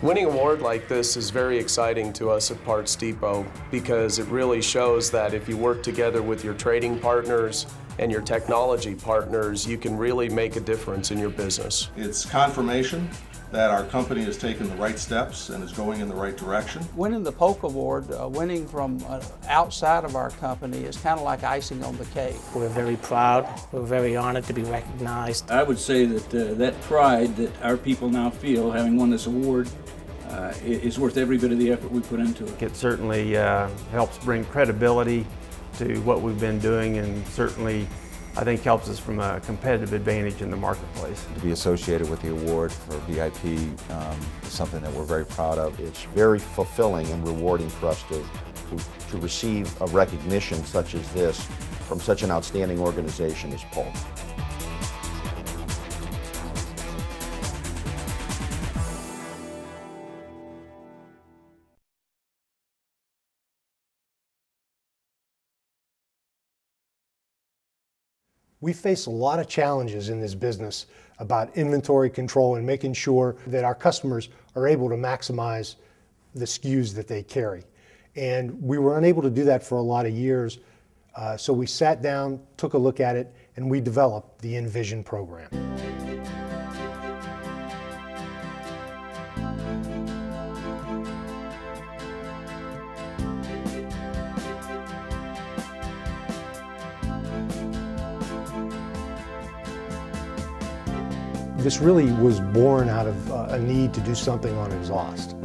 Winning an award like this is very exciting to us at Parts Depot because it really shows that if you work together with your trading partners and your technology partners, you can really make a difference in your business. It's confirmation that our company has taken the right steps and is going in the right direction. Winning the Polk Award, winning from outside of our company is kind of like icing on the cake. We're very proud, we're very honored to be recognized. I would say that that pride that our people now feel having won this award is worth every bit of the effort we put into it. It certainly helps bring credibility to what we've been doing, and certainly I think helps us from a competitive advantage in the marketplace. To be associated with the award for VIP is something that we're very proud of. It's very fulfilling and rewarding for us to receive a recognition such as this from such an outstanding organization as Polk. We face a lot of challenges in this business about inventory control and making sure that our customers are able to maximize the SKUs that they carry. And we were unable to do that for a lot of years, so we sat down, took a look at it, and we developed the Envision program. This really was born out of a need to do something on exhaust.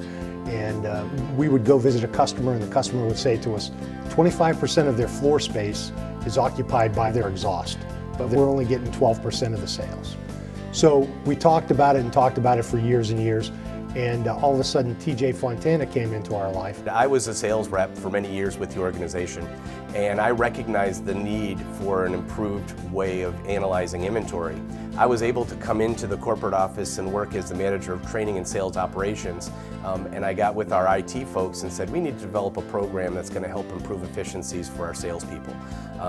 And we would go visit a customer and the customer would say to us, 25% of their floor space is occupied by their exhaust, but we're only getting 12% of the sales. So we talked about it and talked about it for years and years, and all of a sudden TJ Fontana came into our life. I was a sales rep for many years with the organization, and I recognized the need for an improved way of analyzing inventory. I was able to come into the corporate office and work as the manager of training and sales operations, and I got with our IT folks and said we need to develop a program that's going to help improve efficiencies for our salespeople,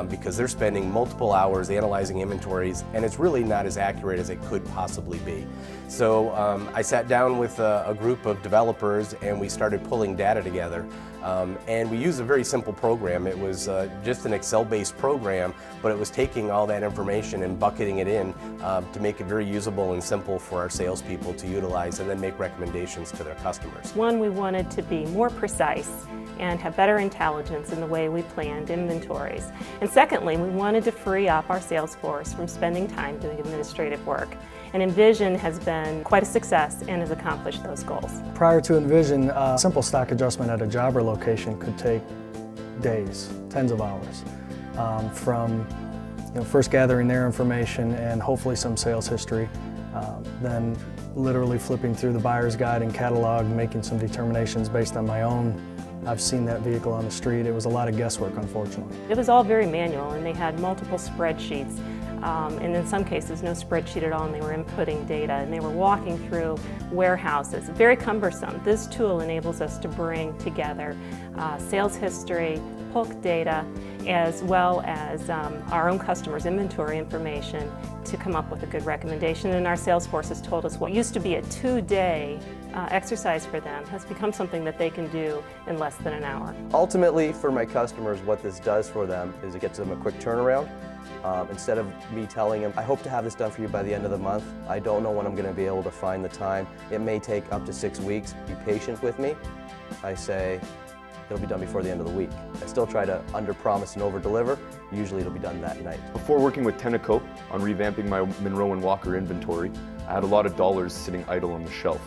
because they're spending multiple hours analyzing inventories and it's really not as accurate as it could possibly be. So I sat down with a group of developers and we started pulling data together. And we used a very simple program. It was just an Excel-based program, but it was taking all that information and bucketing it in to make it very usable and simple for our salespeople to utilize and then make recommendations to their customers. One, we wanted to be more precise and have better intelligence in the way we planned inventories. And secondly, we wanted to free up our sales force from spending time doing administrative work. And Envision has been quite a success and has accomplished those goals. Prior to Envision, a simple stock adjustment at a jobber location could take days, tens of hours, from first gathering their information and hopefully some sales history, then literally flipping through the buyer's guide and catalog, making some determinations based on my own. I've seen that vehicle on the street. It was a lot of guesswork, unfortunately. It was all very manual, and they had multiple spreadsheets. And in some cases no spreadsheet at all, and they were inputting data and they were walking through warehouses. Very cumbersome. This tool enables us to bring together sales history, Polk data, as well as our own customers' inventory information to come up with a good recommendation. And our sales force has told us what used to be a 2-day exercise for them has become something that they can do in less than an hour. Ultimately, for my customers, what this does for them is it gets them a quick turnaround. Instead of me telling them, I hope to have this done for you by the end of the month, I don't know when I'm going to be able to find the time. It may take up to 6 weeks. Be patient with me. I say, it'll be done before the end of the week. I still try to under-promise and over-deliver. Usually it'll be done that night. Before working with Tenneco on revamping my Monroe and Walker inventory, I had a lot of dollars sitting idle on the shelf.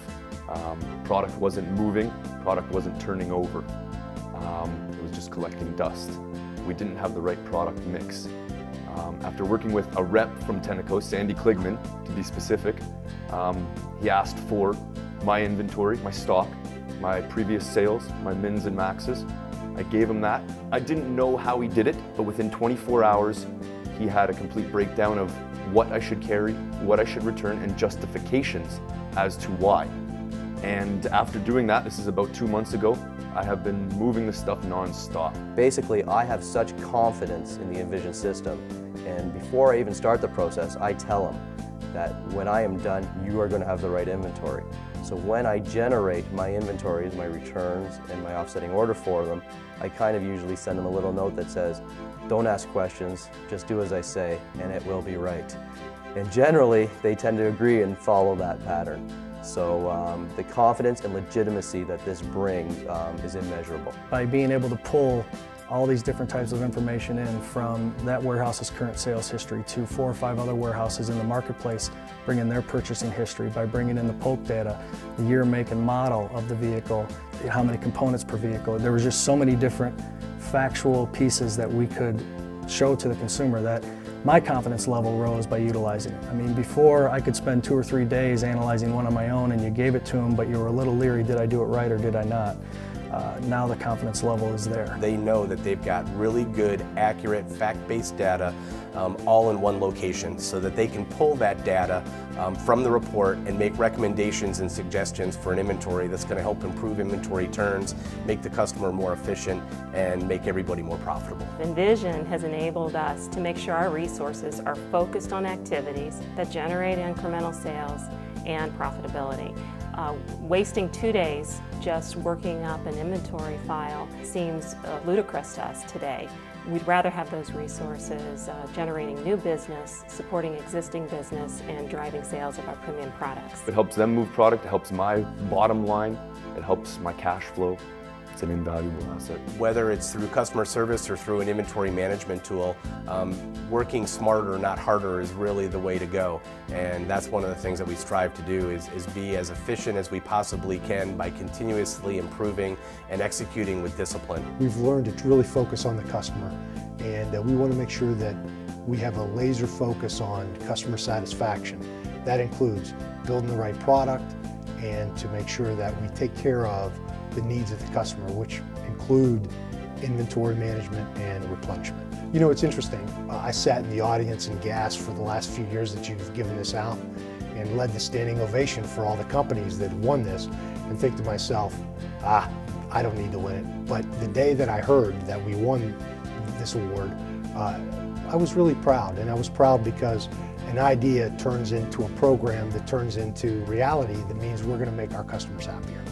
Product wasn't moving, product wasn't turning over. It was just collecting dust. We didn't have the right product mix. After working with a rep from Tenneco, Sandy Kligman, to be specific, he asked for my inventory, my stock, my previous sales, my mins and maxes. I gave him that. I didn't know how he did it, but within 24 hours, he had a complete breakdown of what I should carry, what I should return, and justifications as to why. And after doing that, this is about 2 months ago, I have been moving the stuff non-stop. Basically, I have such confidence in the Envision system, and before I even start the process, I tell them, that when I am done, you are going to have the right inventory. So when I generate my inventories, my returns, and my offsetting order for them, I kind of usually send them a little note that says, don't ask questions, just do as I say, and it will be right. And generally, they tend to agree and follow that pattern. So the confidence and legitimacy that this brings is immeasurable. By being able to pull all these different types of information in from that warehouse's current sales history to 4 or 5 other warehouses in the marketplace, bringing their purchasing history, by bringing in the Polk data, the year, make, and model of the vehicle, how many components per vehicle. There was just so many different factual pieces that we could show to the consumer that my confidence level rose by utilizing it. I mean, before I could spend 2 or 3 days analyzing one on my own and you gave it to them, but you were a little leery, did I do it right or did I not? Now the confidence level is there. They know that they've got really good, accurate, fact-based data all in one location so that they can pull that data from the report and make recommendations and suggestions for an inventory that's going to help improve inventory turns, make the customer more efficient, and make everybody more profitable. Envision has enabled us to make sure our resources are focused on activities that generate incremental sales and profitability. Wasting 2 days just working up an inventory file seems ludicrous to us today. We'd rather have those resources generating new business, supporting existing business, and driving sales of our premium products. It helps them move product, it helps my bottom line, it helps my cash flow. It's an invaluable asset. Whether it's through customer service or through an inventory management tool, working smarter, not harder, is really the way to go. And that's one of the things that we strive to do is be as efficient as we possibly can by continuously improving and executing with discipline. We've learned to really focus on the customer, and we want to make sure that we have a laser focus on customer satisfaction. That includes building the right product and to make sure that we take care of the needs of the customer, which include inventory management and replenishment. You know, it's interesting. I sat in the audience and gasped for the last few years that you've given this out and led the standing ovation for all the companies that won this, and think to myself, I don't need to win it. But the day that I heard that we won this award, I was really proud. And I was proud because an idea turns into a program that turns into reality that means we're going to make our customers happier.